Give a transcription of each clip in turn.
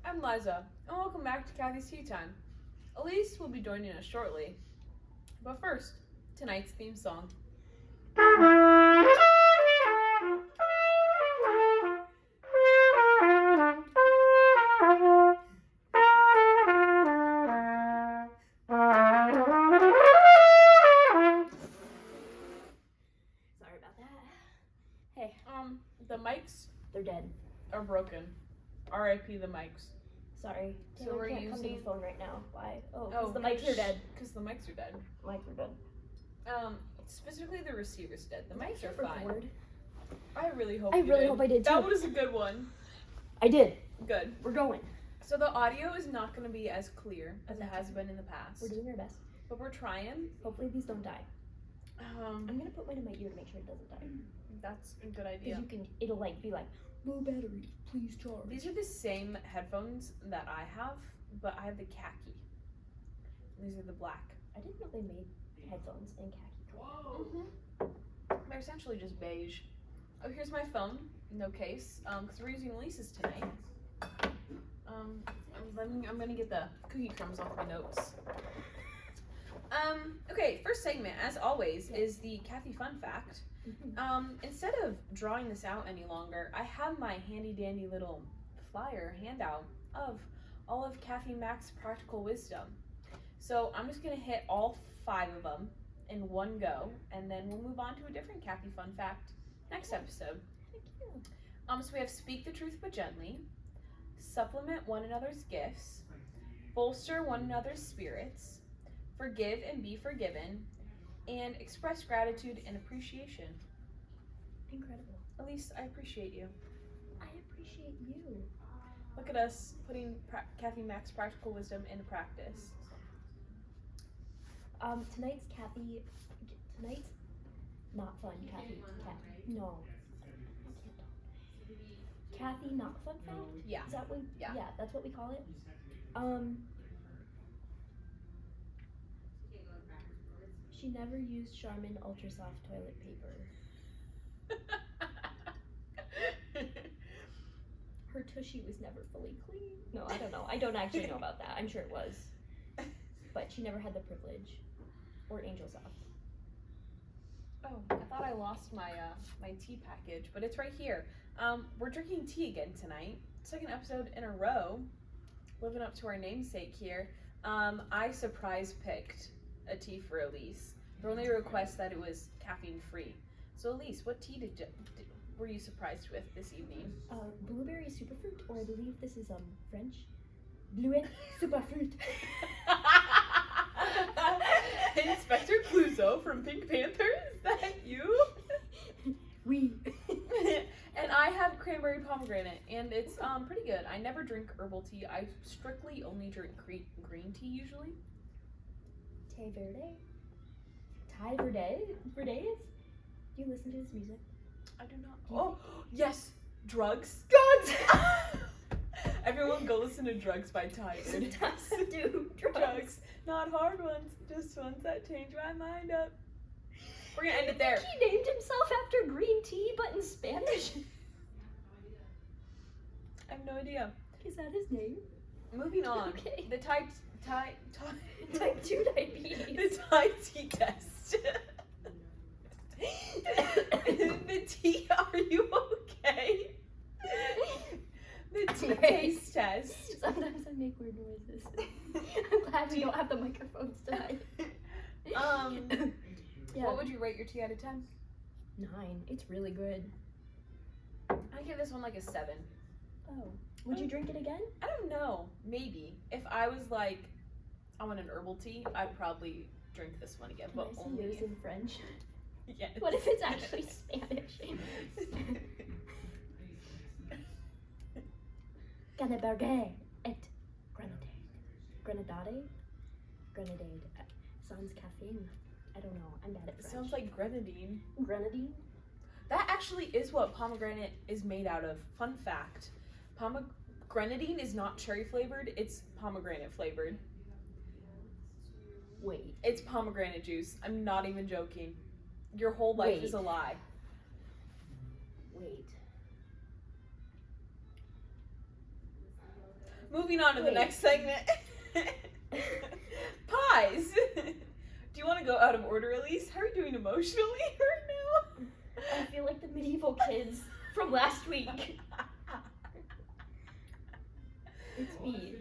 I'm Liza, and welcome back to Cathy's Tea Time. Elise will be joining us shortly, but first, tonight's theme song. Sorry about that. Hey. The mics They're dead. are broken. R.I.P. the mics. Sorry. So Taylor we're can't come to the using- phone right now. Why? Oh, because the mics are dead. Because the mics are dead. Mics are dead. Specifically the receiver's dead. The mics are Record. fine. I really hope I you really did. hope I did, That too. was a good one. I did. Good. We're going. So the audio is not going to be as clear as it has been in the past. We're doing our best. But we're trying. Hopefully these don't die. I'm Um, gonna put mine in my ear to make sure it doesn't die. that's a good Because idea. it'll like be like, low battery, please charge. These are the same headphones that I have, but I have the khaki. These are the black. I didn't know they made headphones in khaki color. They're essentially just beige. Oh, here's my phone. No case. Because we're using Elise's tonight. I'm gonna get the cookie crumbs off my notes. Okay, first segment, as always, is the Cathy fun fact. Instead of drawing this out any longer, I have my handy dandy little flyer handout of all of Cathy Mack's practical wisdom. So I'm just gonna hit all 5 of them in one go, and then we'll move on to a different Cathy fun fact next episode. Thank you. So we have speak the truth but gently, supplement one another's gifts, bolster one another's spirits, forgive and be forgiven, and express gratitude and appreciation. Incredible. Elise, I appreciate you. I appreciate you. Look at us putting Cathy Mack's practical wisdom into practice. Tonight's not fun, Cathy. No. Cathy not fun fact? Yeah. Is that what? Yeah. Yeah, that's what we call it. She never used Charmin Ultra Soft toilet paper. Her tushy was never fully clean. No, I don't know. I don't actually know about that. I'm sure it was. But she never had the privilege. Or Angel Soft. Oh, I thought I lost my my tea package, but it's right here. We're drinking tea again tonight. Second episode in a row. Living up to our namesake here. I surprise picked a tea for Elise. Her only request that it was caffeine free. So Elise, what tea were you surprised with this evening? Blueberry superfruit, or I believe this is French. Bleuet superfruit. Inspector Clouseau from Pink Panther, is that you? Oui. And I have cranberry pomegranate, and it's pretty good. I never drink herbal tea. I strictly only drink green tea usually. Té Verde? Thai Verde? Verdes? Do you listen to his music? I do not. Oh, yes, Drugs. Drugs! Everyone go listen to Drugs by Ty. Sometimes I do drugs. Not hard ones, just ones that change my mind up. We're gonna end it there. He named himself after green tea, but in Spanish. I have no idea. Is that his name? Moving on. Okay. The type 2 diabetes. The Thai tea test. The tea, are you okay? The tea taste test. Sometimes I make weird noises. I'm glad we don't have the microphones tonight. Yeah. What would you rate your tea out of 10? 9. It's really good. I give this one like a 7. Oh. Would you drink it again? I don't know. Maybe. If I was like, I want an herbal tea, I'd probably drink this one again. Can But I see only yours in French? Yes. What if it's actually Spanish? Canneberger et grenadade. Grenadade. Sans caffeine. I don't know. I'm bad at It French. sounds like grenadine. Grenadine? That actually is what pomegranate is made out of. Fun fact. Grenadine is not cherry flavored, it's pomegranate flavored. Wait. It's pomegranate juice. I'm not even joking. Your whole life is a lie. Wait. Moving on to the Wait. next segment. Pies. Do you want to go out of order, Elise? How are you doing emotionally right I feel like the medieval kids from last week. It's me.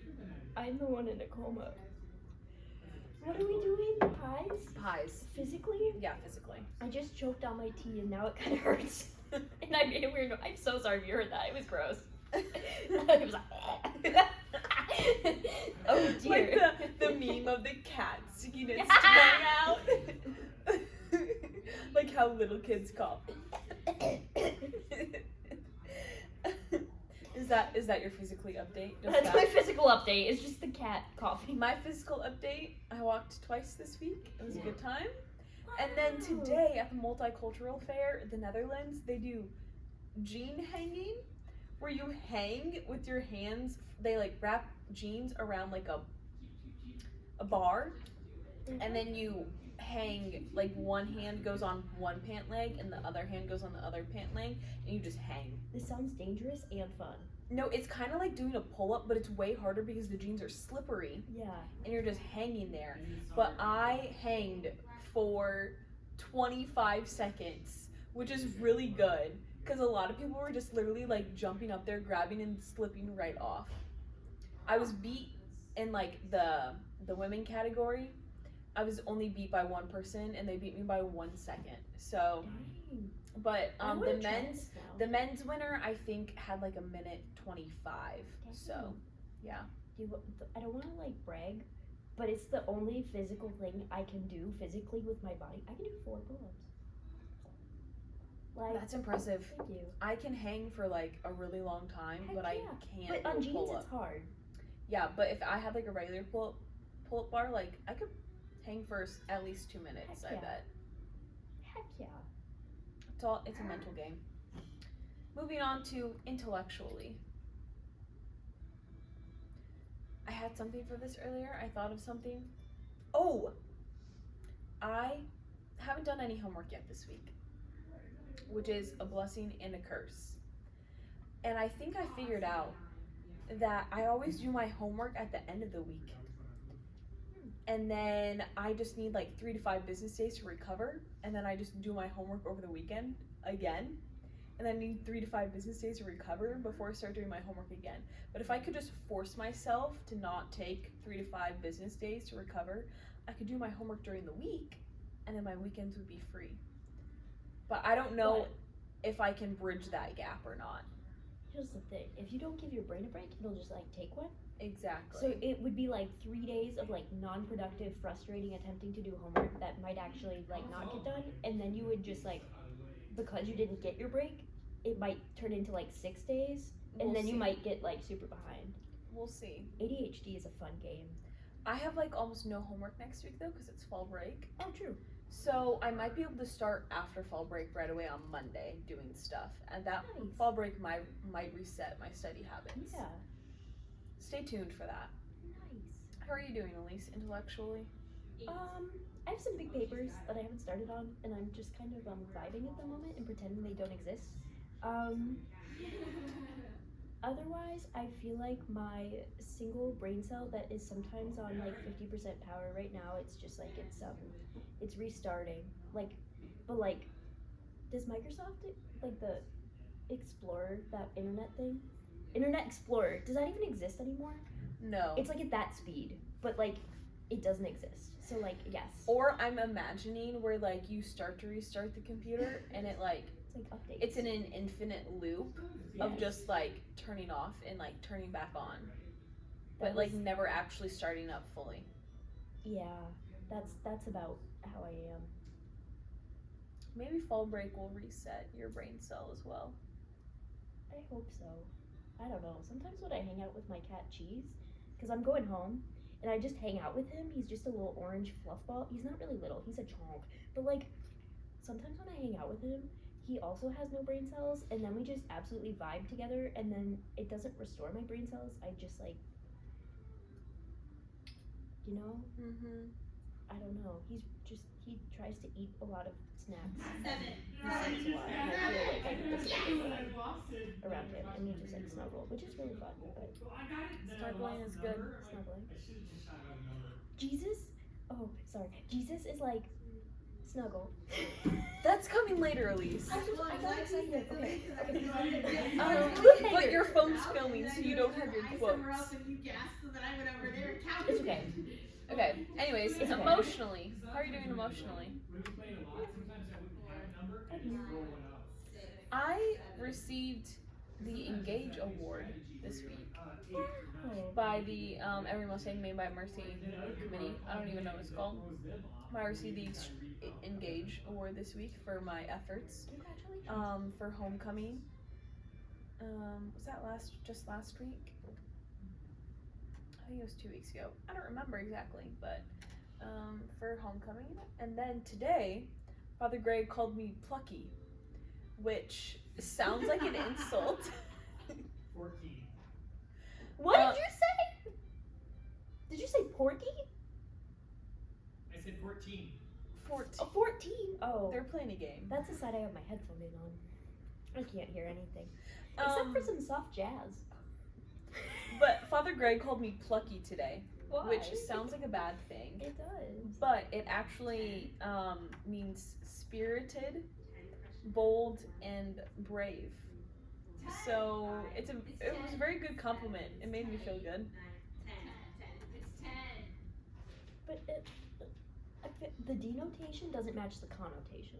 I'm the one in a coma. What are we doing? Pies? Pies. Physically? Yeah, physically. I just choked on my tea and now it kind of hurts. And I made a weird noise. I'm so sorry if you heard that. It was gross. It was like, oh dear. Like the meme of the cat sticking its tongue out. Like how little kids cough. Is that your physically update? Just That's that? my physical update. It's just the cat coughing. My physical update, I walked twice this week. It was a good time. And then today at the Multicultural Fair, the Netherlands, they do jean hanging, where you hang with your hands. They like wrap jeans around like a bar, and then you hang, like one hand goes on one pant leg and the other hand goes on the other pant leg, and you just hang. This sounds dangerous and fun. No, it's kind of like doing a pull-up, but it's way harder because the jeans are slippery. Yeah. And you're just hanging there. But I hanged for 25 seconds, which is really good, because a lot of people were just literally like jumping up there, grabbing and slipping right off. I was beat in like the women category. I was only beat by one person, and they beat me by 1 second. So, Dang. but I the wanna try men's this now. the men's winner I think had like a minute 25. So, yeah. I don't want to like brag, but it's the only physical thing I can do physically with my body. I can do 4 pull-ups. Like, That's impressive. thank you. I can hang for like a really long time, Heck but I yeah. can't But on do a jeans, pull-up. it's hard. Yeah, but if I had like a regular pull-up bar, like I could hang for at least 2 minutes. Heck I yeah. bet. Heck yeah. It's a mental game. Moving on to intellectually. I had something for this earlier. I thought of something. Oh! I haven't done any homework yet this week, which is a blessing and a curse. And I think I figured out that I always do my homework at the end of the week. And then I just need like 3 to 5 business days to recover. And then I just do my homework over the weekend again. And then I need 3 to 5 business days to recover before I start doing my homework again. But if I could just force myself to not take 3 to 5 business days to recover, I could do my homework during the week, and then my weekends would be free. But I don't know if I can bridge that gap or not. Here's the thing. If you don't give your brain a break, it'll just like take one. Exactly. So it would be like 3 days of like non-productive, frustrating attempting to do homework that might actually like not get done, and then you would just like, because you didn't get your break, it might turn into like 6 days, and then you might get like super behind. We'll see. ADHD is a fun game. I have like almost no homework next week though, because it's fall break. Oh, true. So I might be able to start after fall break right away on Monday doing stuff, and that Nice. fall break might reset my study habits. Yeah. Stay tuned for that. Nice. How are you doing, Elise, intellectually? I have some big papers that I haven't started on, and I'm just kind of vibing at the moment and pretending they don't exist. Otherwise, I feel like my single brain cell that is sometimes on like 50% power right now, it's just like it's restarting. Like, but like, does Microsoft like the Explorer, that internet thing? Internet Explorer, does that even exist anymore? No. It's like at that speed, but like it doesn't exist. So like, yes. Or I'm imagining where like you start to restart the computer and it like It's like updates. it's in an infinite loop of just like turning off and like turning back on, but like never actually starting up fully. Yeah, that's about how I am. Maybe fall break will reset your brain cell as well. I hope so. I don't know. Sometimes when I hang out with my cat Cheese, because I'm going home and I just hang out with him, he's just a little orange fluff ball. He's not really little, he's a chonk. But like, sometimes when I hang out with him, he also has no brain cells, and then we just absolutely vibe together, and then it doesn't restore my brain cells. I just like, you know? Mm-hmm. I don't know. He tries to eat a lot of snacks. He sleeps a lot, and I feel like I need to sleep when I'm around him, and we just like snuggle, which is really fun. But Snuggling is good. snuggling. Jesus. Oh, sorry. Jesus is like snuggle. That's coming later, Elise. I got excited. Okay. But your phone's filming, so you don't have your quotes. It's okay. Okay, anyways, It's okay. emotionally. How are you doing emotionally? I received the Engage Award this week by the Every Mustang Made by Mercy committee. I don't even know what it's called. I received the Engage Award this week for my efforts. Congratulations. For homecoming. Was that just last week? I think it was 2 weeks ago. I don't remember exactly, but for homecoming. And then today, Father Greg called me plucky, which sounds like an insult. 14. What did you say? Did you say porky? I said 14. 14. Oh, 14. Oh, They're playing a game. that's the side I have my headphone in on. I can't hear anything except for some soft jazz. But Father Greg called me plucky today, Why? which sounds like a bad thing. It does. But it actually means spirited, bold, and brave. So it was a very good compliment. It made me feel good. But the denotation doesn't match the connotation.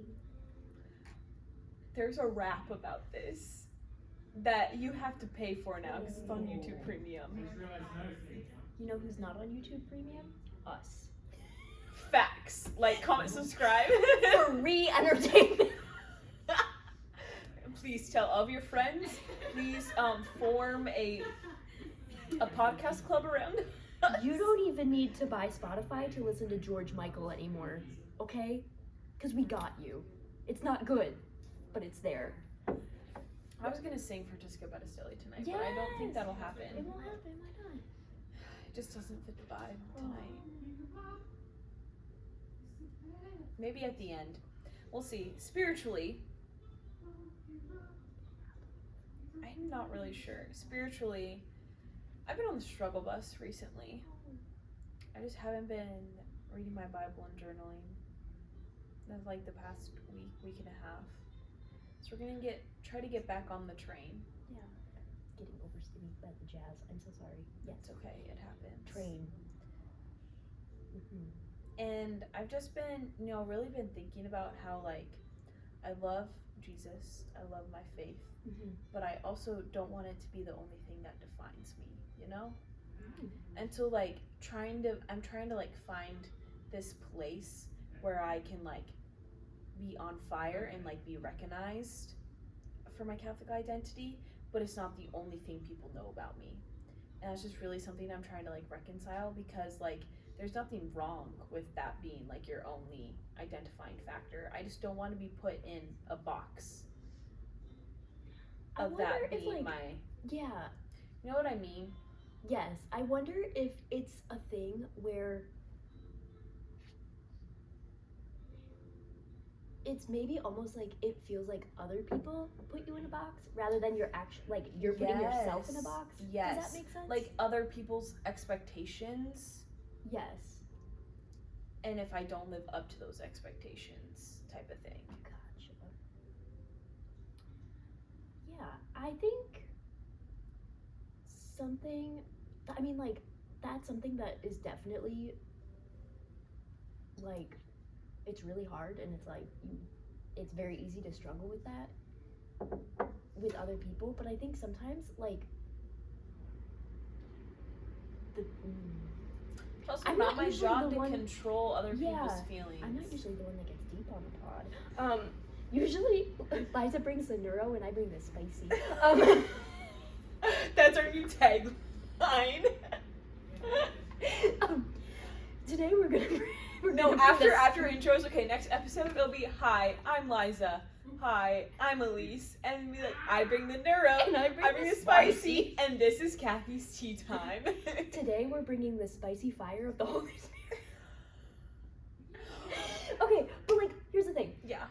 There's a rap about this that you have to pay for now because it's on YouTube Premium. I just realized another thing. You know who's not on YouTube Premium? Us. Facts. Like, comment, subscribe. Free entertainment. Please tell all of your friends. Please form a podcast club around us. You don't even need to buy Spotify to listen to George Michael anymore, okay? Because we got you. It's not good, but it's there. I was gonna sing for Jessica Battistelli tonight, but I don't think that'll happen. It won't happen. Why not? It just doesn't fit the vibe tonight. Maybe at the end. We'll see. Spiritually, I'm not really sure. Spiritually, I've been on the struggle bus recently. I just haven't been reading my Bible and journaling. That's like the past week and a half. So we're gonna try to get back on the train. Yeah. Getting overstimulated by the jazz. I'm so sorry. Yeah. It's okay, it happens. Train. And I've just been, really been thinking about how, like, I love Jesus, I love my faith, but I also don't want it to be the only thing that defines me, And so, like, I'm trying to, like, find this place where I can, like, be on fire and, like, be recognized for my Catholic identity, but it's not the only thing people know about me. And that's just really something I'm trying to, like, reconcile because, like, there's nothing wrong with that being, like, your only identifying factor. I just don't want to be put in a box of that being my... Yeah. You know what I mean? Yes. I wonder if it's a thing where it's maybe almost like it feels like other people put you in a box rather than you're you're putting yourself in a box. Yes. Does that make sense? Like other people's expectations. Yes. And if I don't live up to those expectations type of thing. Gotcha. Yeah, I think that's something that is definitely, like, it's really hard and it's very easy to struggle with that with other people, but I think sometimes, like, Plus, I'm not not my usually job the to one- control other people's Yeah, feelings. I'm not usually the one that gets deep on the pod. Usually Liza brings the neuro and I bring the spicy. That's our new tagline. Today we're gonna No, bring after intros, okay, next episode it'll be, hi, I'm Liza. Hi, I'm Elise. And be like, I bring the neuro, And I bring the spicy, and this is Cathy's tea time. Today we're bringing the spicy fire of the Holy Spirit. Okay, but like, here's the thing. Yeah.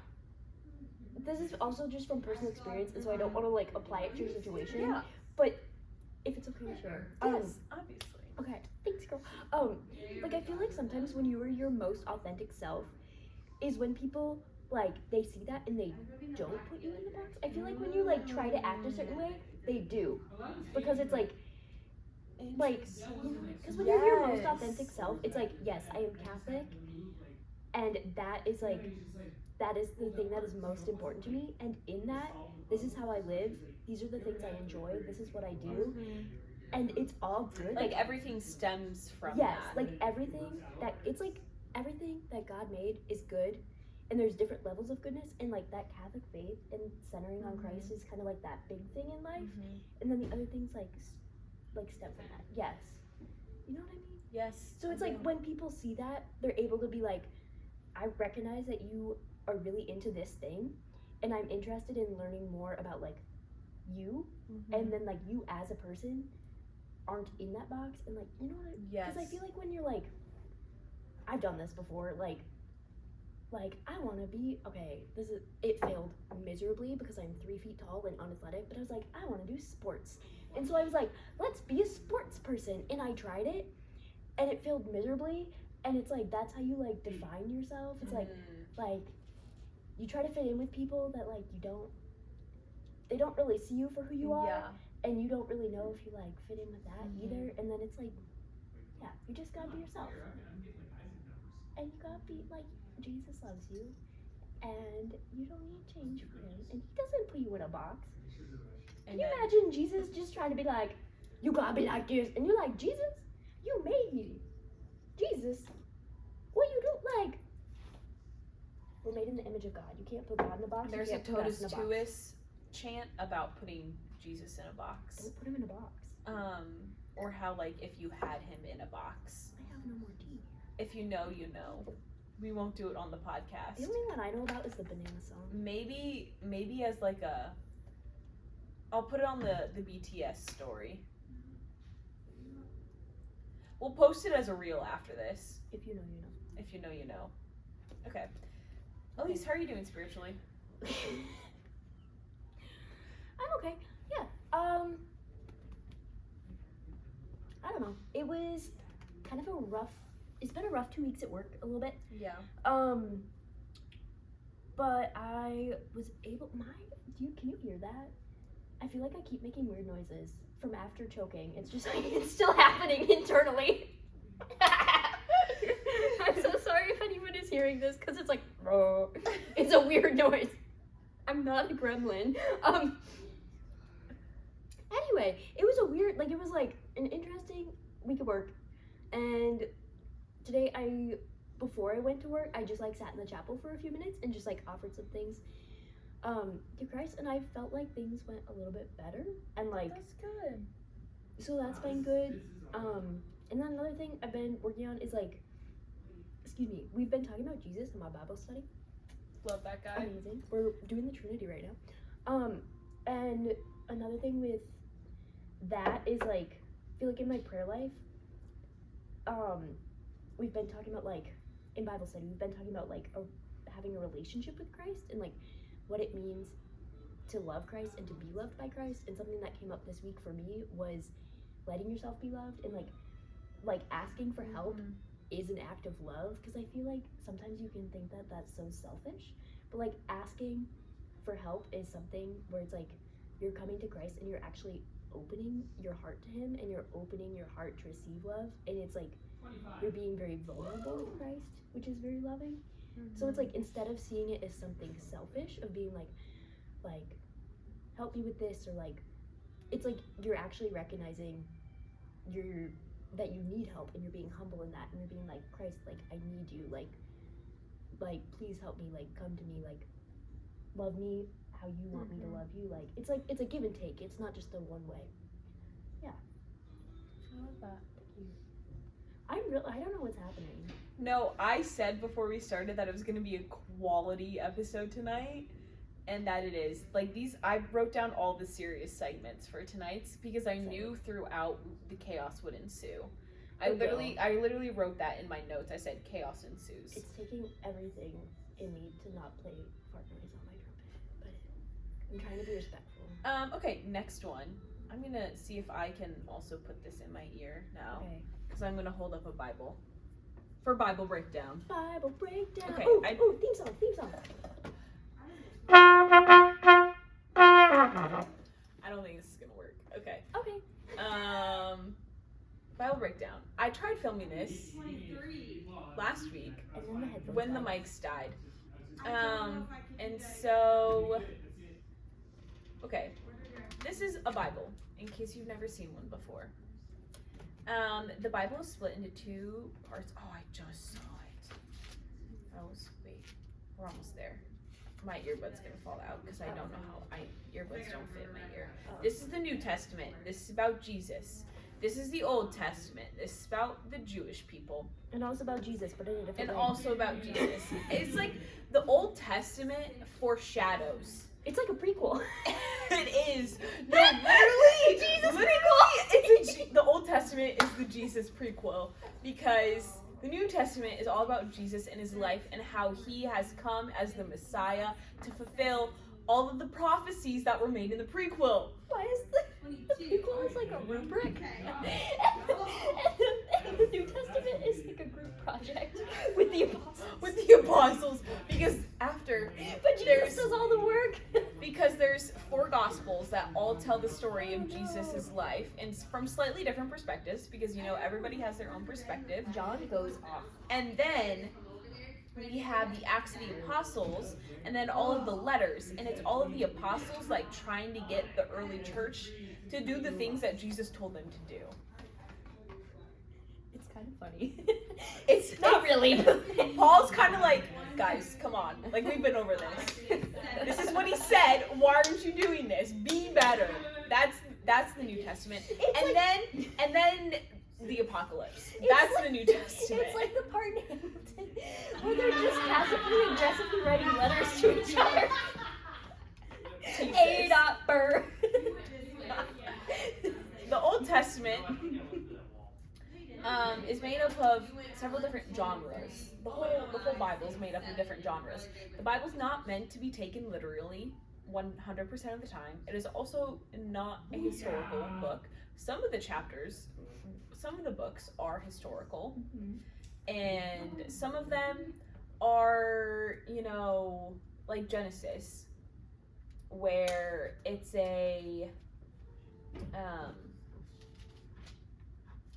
This is also just from personal experience, and so I don't want to like apply it to your situation. Yeah. But if it's okay to share. Yes, obviously. Okay, thanks, girl. Like I feel like sometimes when you are your most authentic self, is when people like they see that and they don't put you in the box. I feel like when you like try to act a certain way, they do, because it's like because when you're your most authentic self, it's like, yes, I am Catholic, and that is the thing that is most important to me, and in that, this is how I live, these are the things I enjoy, this is what I do, and it's all good. Like everything stems from yes, that. like everything that God made is good, and there's different levels of goodness, and like that Catholic faith and centering on Christ is kind of like that big thing in life, and then the other things like stem from that. Yes, you know what I mean? Yes. So it's like when people see that, they're able to be like, I recognize that you are really into this thing, and I'm interested in learning more about like you, and then like you as a person aren't in that box, and like, you know what? Yes. Because I feel like when you're like, I've done this before, like I want to be, okay, it failed miserably because I'm 3 feet tall and unathletic, but I was like, I want to do sports, and so I was like, let's be a sports person, and I tried it, and it failed miserably, and it's like, that's how you like define yourself. It's like you try to fit in with people that like they don't really see you for who you are, and you don't really know if you like fit in with that either, and then it's like, yeah, you just gotta be yourself, and you gotta be like, Jesus loves you, and you don't need change for him, and he doesn't put you in a box. Can you imagine Jesus just trying to be like, you gotta be like this, and you're like, Jesus, you made me. Jesus, what you do? Like, we're made in the image of God. You can't put God in a box. There's you a can't put us Totus in a box. Tuus chant about putting Jesus in a box. Don't put him in a box. Or how like if you had him in a box. I have no more tea. If you know, you know. We won't do it on the podcast. The only one I know about is the banana song. Maybe as like I'll put it on the BTS story. We'll post it as a reel after this. If you know, you know. If you know, you know. Okay. Elise, how are you doing spiritually? I'm okay. Yeah. I don't know. It was kind of it's been a rough 2 weeks at work a little bit. Yeah. But I was able, can you hear that? I feel like I keep making weird noises from after choking. It's just like, it's still happening internally. I'm so sorry if anyone is hearing this, because it's like, it's a weird noise. I'm not a gremlin. Anyway, it was it was like an interesting week of work, and today before I went to work, I just like sat in the chapel for a few minutes and just like offered some things to Christ, and I felt like things went a little bit better, and like That's good. so that's been good. And then another thing I've been working on is like, we've been talking about Jesus in my Bible study. Love that guy. Amazing. We're doing the Trinity right now. And another thing with that is like, I feel like in my prayer life, we've been talking about like, in Bible study, we've been talking about like having a relationship with Christ, and like what it means to love Christ and to be loved by Christ. And something that came up this week for me was letting yourself be loved, and like asking for help is an act of love, because I feel like sometimes you can think that that's so selfish, but like asking for help is something where it's like you're coming to Christ and you're actually opening your heart to him, and you're opening your heart to receive love, and it's like you're being very vulnerable with Christ, which is very loving. So it's like, instead of seeing it as something selfish of being like help me with this, or like, it's like you're actually recognizing that you need help, and you're being humble in that, and you're being like, Christ, like, I need you, like please help me, like, come to me, like, love me how you want me to love you. Like, it's a give and take. It's not just a one way. Yeah. I love that. I don't know what's happening. No, I said before we started that it was going to be a quality episode tonight, and that it is. Like, I wrote down all the serious segments for tonight's because I knew throughout the chaos would ensue. I literally wrote that in my notes. I said chaos ensues. It's taking everything in me to not play fart noise on my trumpet, but I'm trying to be respectful. Okay, next one. I'm gonna see if I can also put this in my ear now. Okay. Because I'm gonna hold up a Bible. For Bible breakdown. Bible breakdown. Okay, Theme song. I don't think this is gonna work. Okay. Okay. Bible breakdown. I tried filming this last week And then the headphones when the died. mics died. And so, okay, this is a Bible, in case you've never seen one before. The Bible is split into two parts. Oh, I just saw it. Wait, we're almost there. My earbud's gonna fall out because I don't know how earbuds don't fit in my ear. This is the New Testament. This is about Jesus. This is the Old Testament. This is about the Jewish people. And also about Jesus, but in a different And way. also about Jesus. It's like the Old Testament foreshadows. It's like a prequel. It is. No, literally. Jesus Literally, the Old Testament is the Jesus prequel because the New Testament is all about Jesus and his life and how he has come as the Messiah to fulfill all of the prophecies that were made in the prequel. Why is the prequel is like a rubric? And the New Testament is like a group project with the apostles. Because after But Jesus does all the work. Because there's 4 gospels that all tell the story of Jesus' life and from slightly different perspectives because everybody has their own perspective. John goes off. And then we have the Acts of the Apostles and then all of the letters, and it's all of the apostles like trying to get the early church to do the things that Jesus told them to do. It's kind of funny. It's Not really. Paul's kind of like, guys, come on. Like, we've been over this. This is what he said. Why aren't you doing this? Be better. That's the New Testament. And then the apocalypse. That's the New Testament. It's like the part in Hamilton where they're just passively aggressively writing letters to each other. Jesus. A.Burr. The Old Testament is made up of several different genres. The whole Bible is made up of different genres. The Bible's not meant to be taken literally 100% of the time. It is also not a historical book. Some of the books are historical, and some of them are, like Genesis, where it's a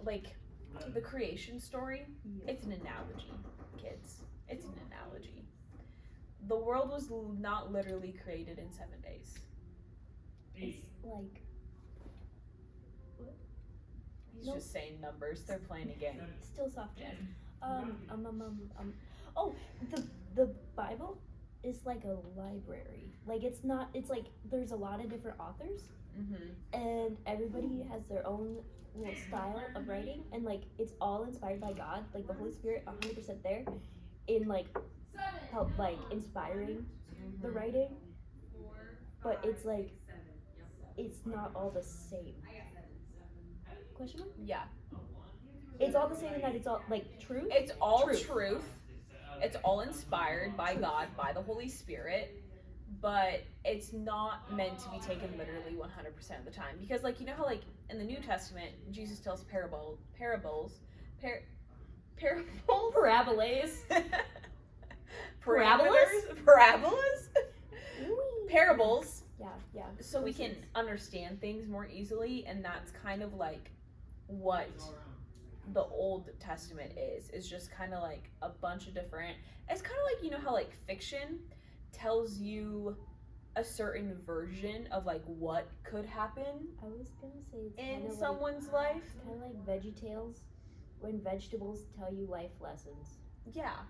like the creation story. It's an analogy, kids. It's an analogy. The world was not literally created in 7 days. It's like He's just saying numbers. They're playing a game. still soft jazz. Oh, the Bible is like a library. Like it's like there's a lot of different authors, and everybody has their own little style of writing, and like it's all inspired by God. Like the Holy Spirit, 100% there, in like help like inspiring the writing. But it's like it's not all the same. Question mark? Yeah. It's all the same in that it's all like truth. It's all truth. It's all inspired by God, by the Holy Spirit, but it's not meant to be taken literally 100% of the time. Because like, how like in the New Testament, Jesus tells parables. Parabolas. Parables. Yeah. So we can understand things more easily, and that's kind of like what the Old Testament is just kind of like a bunch of different, it's kind of like, how like fiction tells you a certain version of like what could happen I was gonna say it's in someone's life. Kind of like VeggieTales, when vegetables tell you life lessons. Yeah.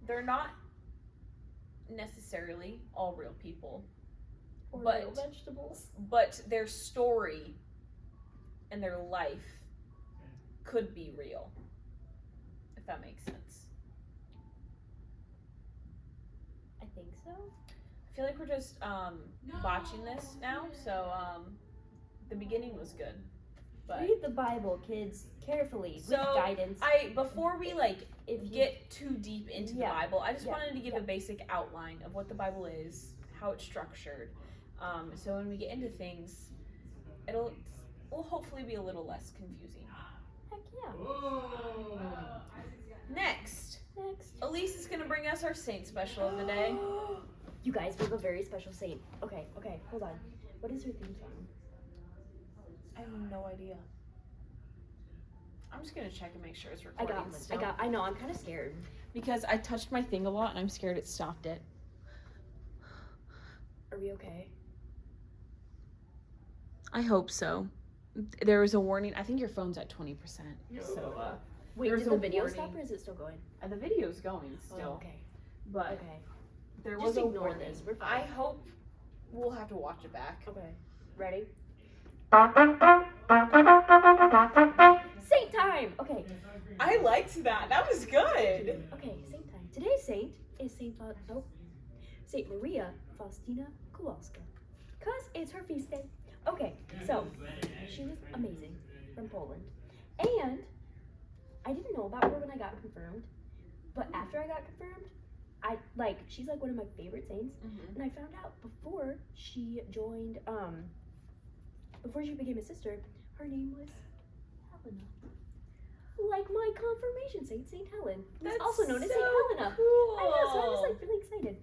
They're not necessarily all real people, Or but real vegetables. but their story and their life could be real, if that makes sense. I think so. I feel like we're just botching this now, so the beginning was good, But read the Bible, kids, carefully So, with guidance. before we If you get too deep into Yeah. the Bible, I just Yeah. wanted to give Yeah. a basic outline of what the Bible is, how it's structured. So when we get into things, will hopefully be a little less confusing. Heck yeah. Whoa. Next, Next. Elise is gonna bring us our saint special of the day. You guys, we have a very special saint. Okay, hold on. What is her theme song? I have no idea. I'm just gonna check and make sure it's I recording still. I know, I'm kind of scared. Because I touched my thing a lot and I'm scared it stopped it. Are we okay? I hope so. There was a warning. I think your phone's at 20%. So, Wait, There's did a the video warning. stop or is it still going? the video's going still. Oh, okay. But Okay. there Just was a ignore warning. this. We're fine. I hope we'll have to watch it back. Okay. Ready? Saint time! Okay. I liked that. That was good. Okay, saint time. Today's saint is Saint Maria Faustina Kowalska. Cause it's her feast day. Okay, so she was amazing from Poland. And I didn't know about her when I got confirmed. But after I got confirmed, she's like one of my favorite saints. Mm-hmm. And I found out before she joined, before she became a sister, her name was Helena. Like my confirmation saint, Saint Helen, who's also known as Saint Helena. Cool. I know, so I was like really excited.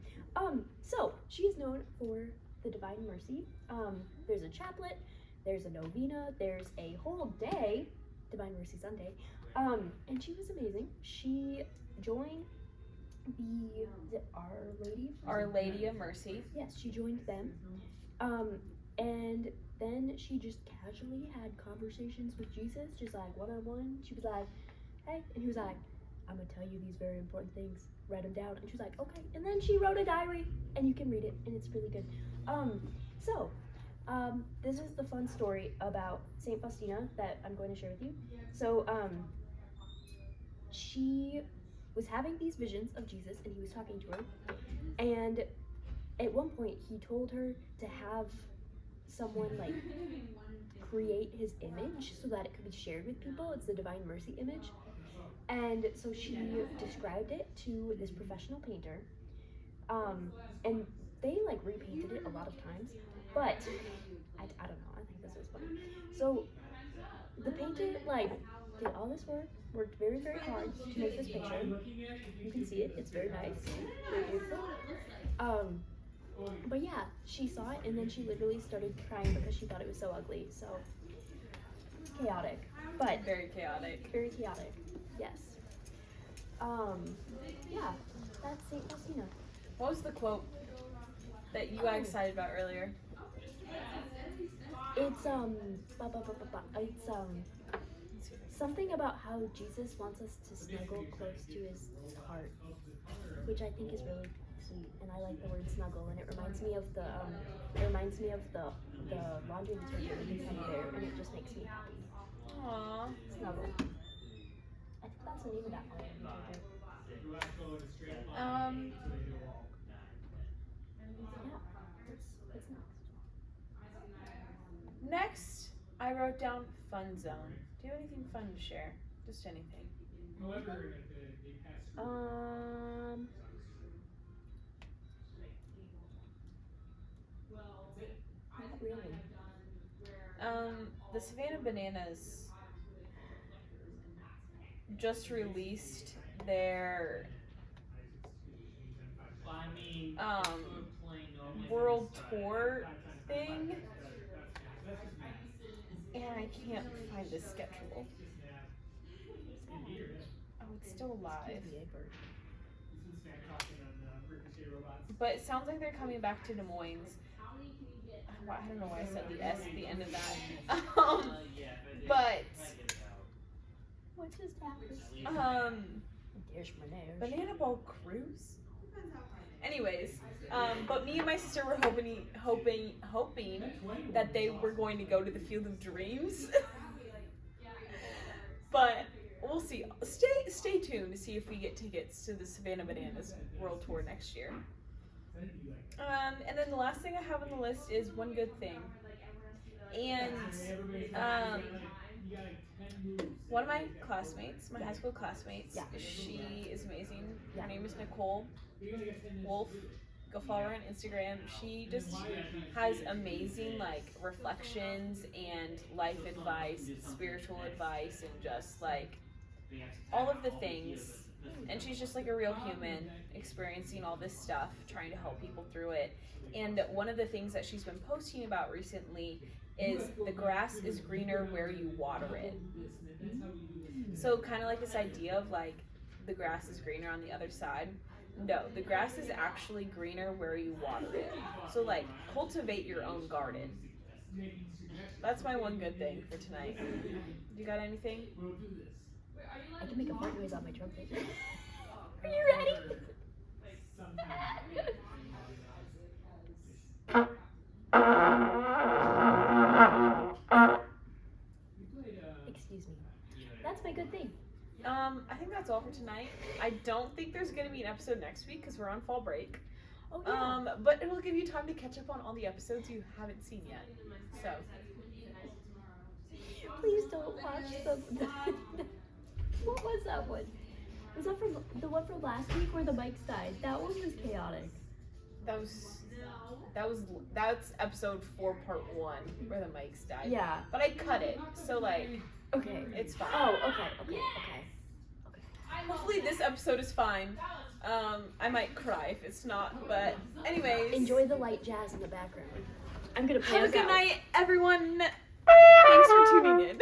So she is known for the Divine Mercy. There's a chaplet, there's a novena, there's a whole day, Divine Mercy Sunday. And she was amazing. She joined Our Lady of Mercy. Yes, she joined them. And then she just casually had conversations with Jesus, just like one-on-one. She was like, hey, and he was like, I'm gonna tell you these very important things. Write them down. And she was like, okay. And then she wrote a diary, and you can read it, and it's really good. This is the fun story about Saint Faustina that I'm going to share with you. So, she was having these visions of Jesus, and he was talking to her. And at one point, he told her to have someone like create his image so that it could be shared with people. It's the Divine Mercy image. And so she described it to this professional painter. And they like repainted it a lot of times. But I don't know, I think this is funny. So the painter like did all this worked very, very hard to make this picture. You can see it, it's very nice, very beautiful. But yeah, she saw it and then she literally started crying because she thought it was so ugly. So chaotic, but Very chaotic. very chaotic. Yes. Yeah, that's Saint Faustina. What was the quote that you got excited about earlier? It's something about how Jesus wants us to snuggle close to his heart, which I think is really sweet. And I like the word snuggle, and it reminds me of the laundry detergent with the teddy bear, and it just makes me happy. Aww. Snuggle. I think that's the name of that laundry detergent. Yeah, what's next? Next, I wrote down fun zone. Do you have anything fun to share? Just anything. Not really. The Savannah Bananas just released their world tour thing, and I can't find the schedule. Oh, it's still live. But it sounds like they're coming back to Des Moines. I don't know why I said the S at the end of that. But What just happened? There's my nose. Banana Boat Cruise. Anyways, but me and my sister were hoping that they were going to go to the Field of Dreams. But we'll see. Stay tuned to see if we get tickets to the Savannah Bananas World Tour next year. And then the last thing I have on the list is one good thing. And You got like 10 moves. One of my classmates, my high school classmates, Yeah. she is amazing. Yeah. Her name is Nicole You only got 10 minutes Wolf. to do it. Go follow her on Instagram. She just has amazing like reflections and life advice, spiritual advice, and just like all of the things. And she's just like a real human experiencing all this stuff, trying to help people through it. And one of the things that she's been posting about recently is the grass is greener where you water it. So kind of like this idea of like the grass is greener on the other side. No, the grass is actually greener where you water it. So like cultivate your own garden. That's my one good thing for tonight. You got anything? We'll do this. I can make a fart noise on my trumpet. Are you ready? Excuse me. That's my good thing. I think that's all for tonight. I don't think there's gonna be an episode next week because we're on fall break. Oh yeah. But it'll give you time to catch up on all the episodes you haven't seen yet. So Please don't watch the what was that one? Was that from the one from last week where the mics died? That one was chaotic. that's episode 4 part 1 where the mics died. Yeah. But I cut it, so like Okay. it's fine. Oh, okay. Hopefully this episode is fine. I might cry if it's not, but anyways. Enjoy the light jazz in the background. I'm gonna play Have a us good out. night, everyone. Thanks for tuning in.